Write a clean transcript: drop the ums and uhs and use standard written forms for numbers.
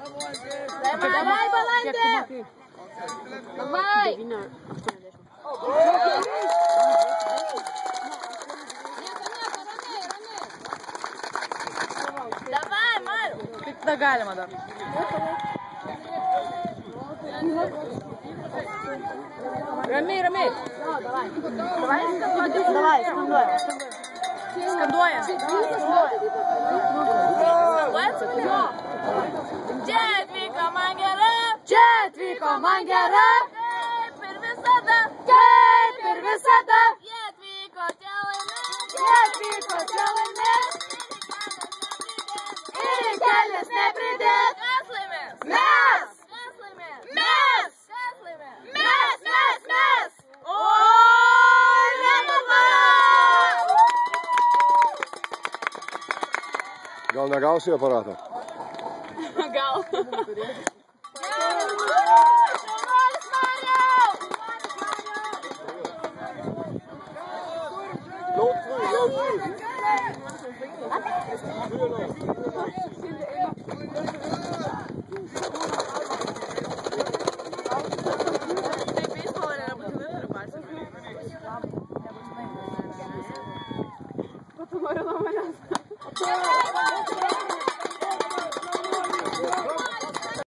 Давай, Баландė! Давай! Давай, Mariu! Kaip tada galima dar? Ramiai, ramiai. Давай, Skanduoja. Čia atvyko man gera! Čia atvyko man gera. Kaip ir visada! Kaip ir visada. Jie atvyko čia laimės! Jie atvyko čia laimės. Ir kelias nepridėt. Kas laimės? Mes! Kas laimės? Mes! Kas laimės? Mes! O, Lietuva! Gal negausi aparatą? Gal.